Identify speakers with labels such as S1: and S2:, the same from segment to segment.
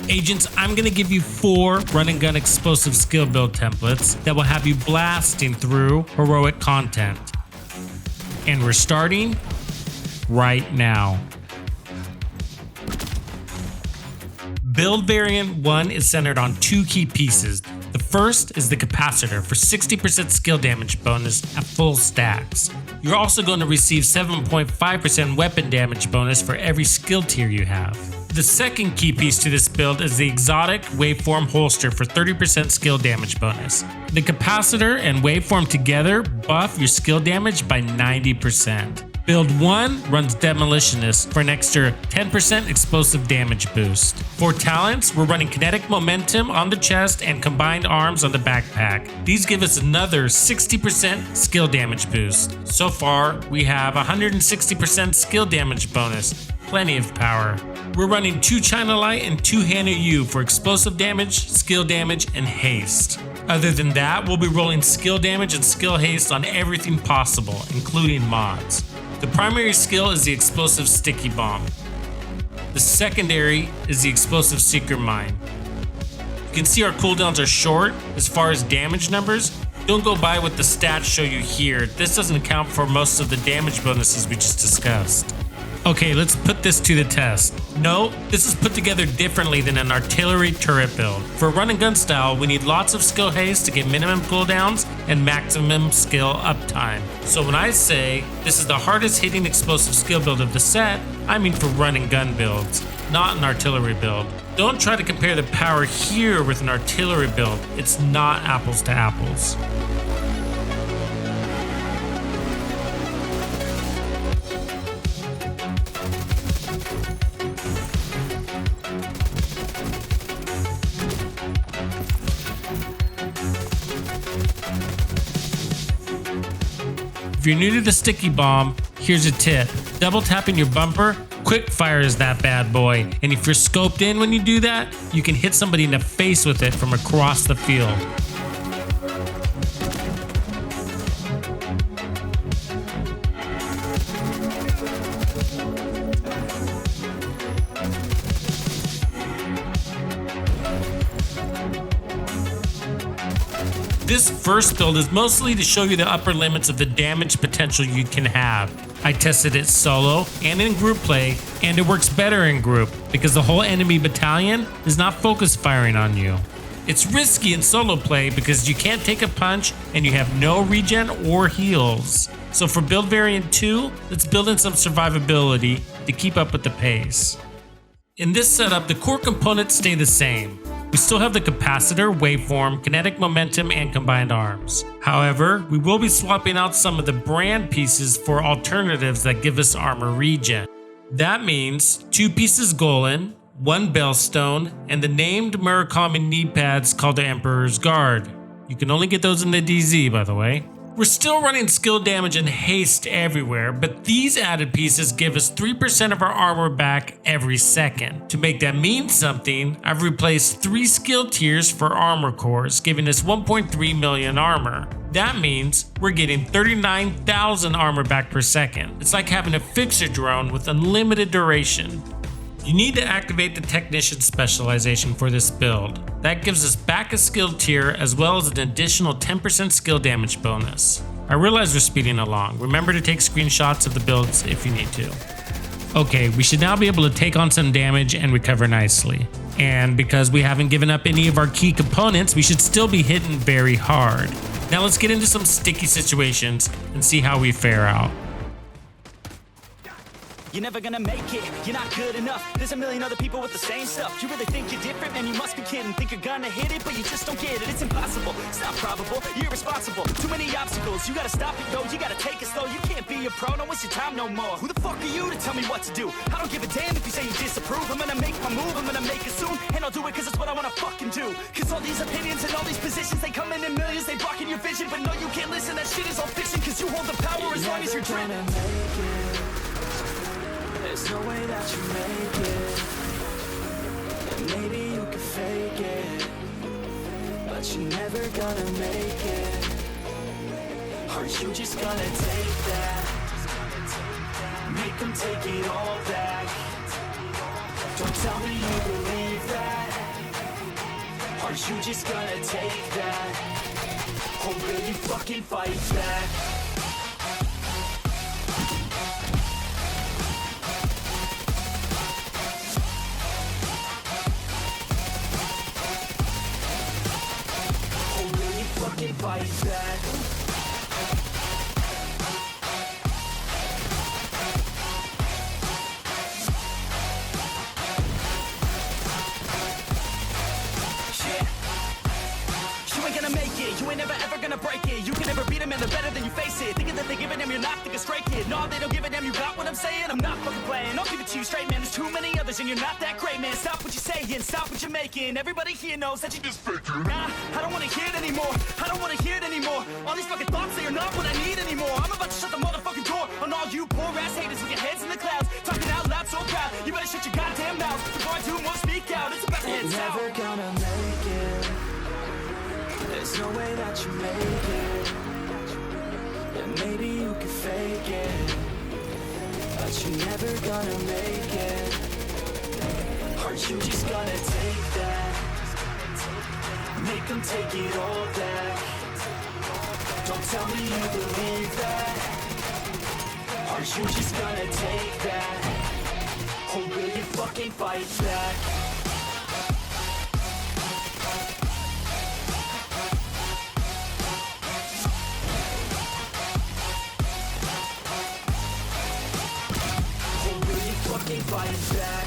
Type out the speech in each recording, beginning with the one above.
S1: Agents, I'm going to give you 4 run and gun explosive skill build templates that will have you blasting through heroic content. And we're starting right now. Build variant 1 is centered on 2 key pieces. The first is the Capacitor for 60% skill damage bonus at full stacks. You're also going to receive 7.5% weapon damage bonus for every skill tier you have. The second key piece to this build is the exotic Waveform holster for 30% skill damage bonus. The Capacitor and Waveform together buff your skill damage by 90%. Build 1 runs Demolitionist for an extra 10% explosive damage boost. For talents, we're running Kinetic Momentum on the chest and Combined Arms on the backpack. These give us another 60% skill damage boost. So far, we have 160% skill damage bonus. Plenty of power. We're running 2 China Light and 2 Hana Yu for explosive damage, skill damage, and haste. Other than that, we'll be rolling skill damage and skill haste on everything possible, including mods. The primary skill is the explosive sticky bomb. The secondary is the explosive seeker mine. You can see our cooldowns are short as far as damage numbers. Don't go by what the stats show you here. This doesn't account for most of the damage bonuses we just discussed. Okay, let's put this to the test. No, this is put together differently than an artillery turret build. For a run and gun style, we need lots of skill haste to get minimum cooldowns and maximum skill uptime. So when I say this is the hardest hitting explosive skill build of the set, I mean for run and gun builds, not an artillery build. Don't try to compare the power here with an artillery build. It's not apples to apples. If you're new to the sticky bomb, here's a tip. Double tapping your bumper quick fires that bad boy, and if you're scoped in when you do that, you can hit somebody in the face with it from across the field. This first build is mostly to show you the upper limits of the damage potential you can have. I tested it solo and in group play, and it works better in group because the whole enemy battalion is not focus firing on you. It's risky in solo play because you can't take a punch and you have no regen or heals. So for build variant 2, let's build in some survivability to keep up with the pace. In this setup, the core components stay the same. We still have the Capacitor, Waveform, Kinetic Momentum, and Combined Arms. However, we will be swapping out some of the brand pieces for alternatives that give us armor regen. That means 2 pieces Golan, 1 Bellstone, and the named Murakami knee pads called the Emperor's Guard. You can only get those in the DZ, by the way. We're still running skill damage and haste everywhere, but these added pieces give us 3% of our armor back every second. To make that mean something, I've replaced 3 skill tiers for armor cores, giving us 1.3 million armor. That means we're getting 39,000 armor back per second. It's like having a fixer drone with unlimited duration. You need to activate the Technician specialization for this build. That gives us back a skill tier as well as an additional 10% skill damage bonus. I realize we're speeding along. Remember to take screenshots of the builds if you need to. Okay, we should now be able to take on some damage and recover nicely. And because we haven't given up any of our key components, we should still be hitting very hard. Now let's get into some sticky situations and see how we fare out.
S2: You're never gonna make it, you're not good enough. There's a million other people with the same stuff. You really think you're different? Man, you must be kidding. Think you're gonna hit it, but you just don't get it. It's impossible, it's not probable, you're irresponsible. Too many obstacles, you gotta stop it, yo. You gotta take it slow, you can't be a pro. Don't waste your time no more. Who the fuck are you to tell me what to do? I don't give a damn if you say you disapprove. I'm gonna make my move, I'm gonna make it soon. And I'll do it cause it's what I wanna fucking do. Cause all these opinions and all these positions, they come in millions, they blocking your vision. But no, you can't listen, that shit is all fiction. Cause you hold the power as long as you're driven. There's no way that you make it. And maybe you can fake it, but you're never gonna make it. Are you just gonna take that? Make them take it all back. Don't tell me you believe that. Are you just gonna take that? Or will you fucking fight back? Or will you fucking fight back? You ain't never ever gonna break it. You can never beat them and they're better than you face it. Thinking that they're giving them, you're not thinking straight, kid. No, they don't give a damn, you got what I'm saying? I'm not fucking playing, I'll give it to you straight, man. There's too many others and you're not that great, man. Stop what you're saying, stop what you're making. Everybody here knows that you just faking. Nah, I don't wanna hear it anymore. I don't wanna hear it anymore. All these fucking thoughts, they are not what I need anymore. I'm about to shut the motherfucking door on all you poor ass haters with your heads in the clouds. Talking out loud so proud, you better shut your goddamn mouth before I do more speak out. It's about to head south. Never gonna make it. There's no way that you make it. And maybe you can fake it, but you're never gonna make it. Are you just gonna take that? Make them take it all back. Don't tell me you believe that. Are you just gonna take that? Or will you fucking fight back? Fight back.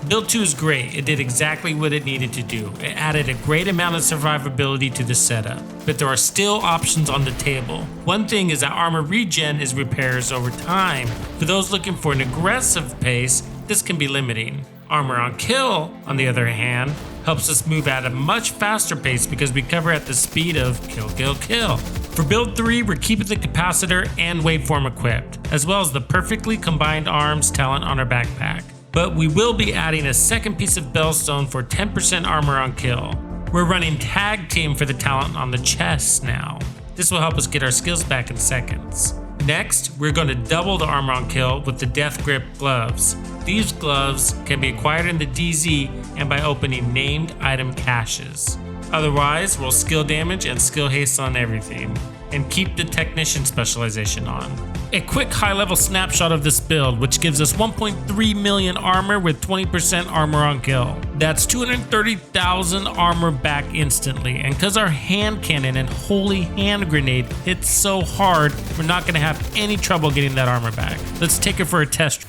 S1: Build 2 is great. It did exactly what it needed to do. It added a great amount of survivability to the setup, but there are still options on the table. One thing is that armor regen is repairs over time. For those looking for an aggressive pace, this can be limiting. Armor on kill, on the other hand, helps us move at a much faster pace because we cover at the speed of kill, kill, kill. For build 3, we're keeping the capacitor and waveform equipped, as well as the perfectly combined arms talent on our backpack. But we will be adding a second piece of bellstone for 10% armor on kill. We're running tag team for the talent on the chest now. This will help us get our skills back in seconds. Next, we're going to double the armor on kill with the death grip gloves. These gloves can be acquired in the DZ and by opening named item caches. Otherwise, roll skill damage and skill haste on everything, and keep the technician specialization on. A quick high-level snapshot of this build, which gives us 1.3 million armor with 20% armor on kill. That's 230,000 armor back instantly, and because our hand cannon and holy hand grenade hits so hard, we're not going to have any trouble getting that armor back. Let's take it for a test.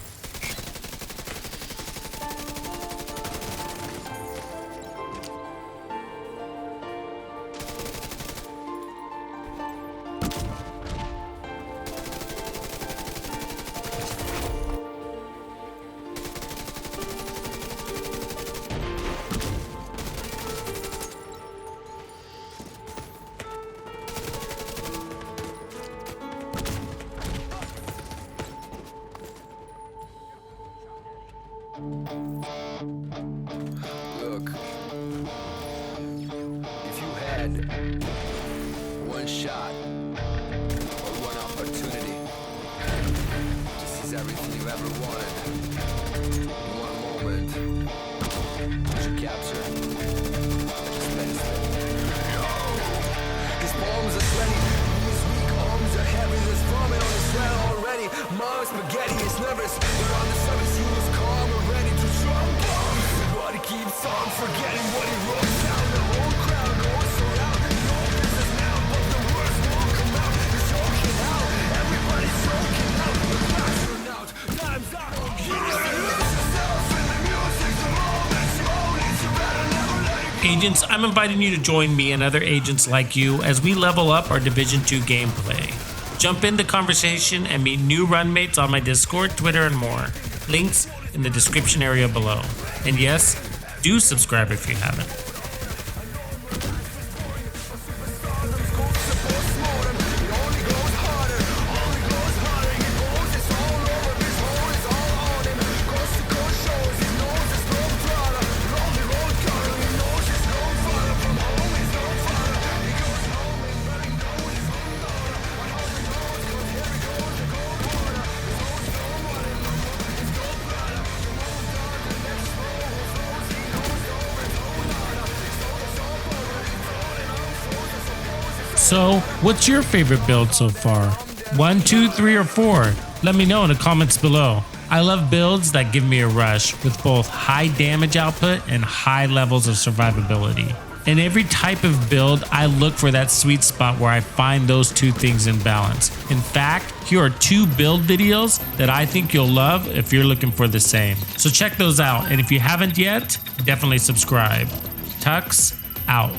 S3: Look, if you had one shot or one opportunity to seize everything you ever wanted in one moment, would you capture? Just medicine. His palms are sweaty, his weak arms are heavy. There's vomit on his sweat already. Mom's spaghetti is nervous, but on the surface he was calm and ready to jump on. But he keeps on forgetting what he wrote down. The whole crowd goes around. No business now, but the words won't come out. He's choking out, everybody's choking out. The crowd's run out, time's up. You lose yourself in the music, the moment you own it. You better never let it go.
S1: Agents, I'm inviting you to join me and other agents like you as we level up our Division 2 gameplay. Jump in the conversation and meet new runmates on my Discord, Twitter, and more. Links in the description area below. And yes, do subscribe if you haven't.
S3: It only goes harder, he goes it's all over, his hole is
S1: So, what's your favorite build so far? 1, 2, 3, or 4? Let me know in the comments below. I love builds that give me a rush with both high damage output and high levels of survivability. In every type of build, I look for that sweet spot where I find those two things in balance. In fact, here are 2 build videos that I think you'll love if you're looking for the same. So check those out, and if you haven't yet, definitely subscribe. Tux out.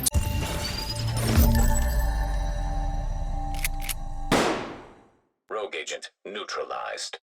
S4: Rogue agent neutralized.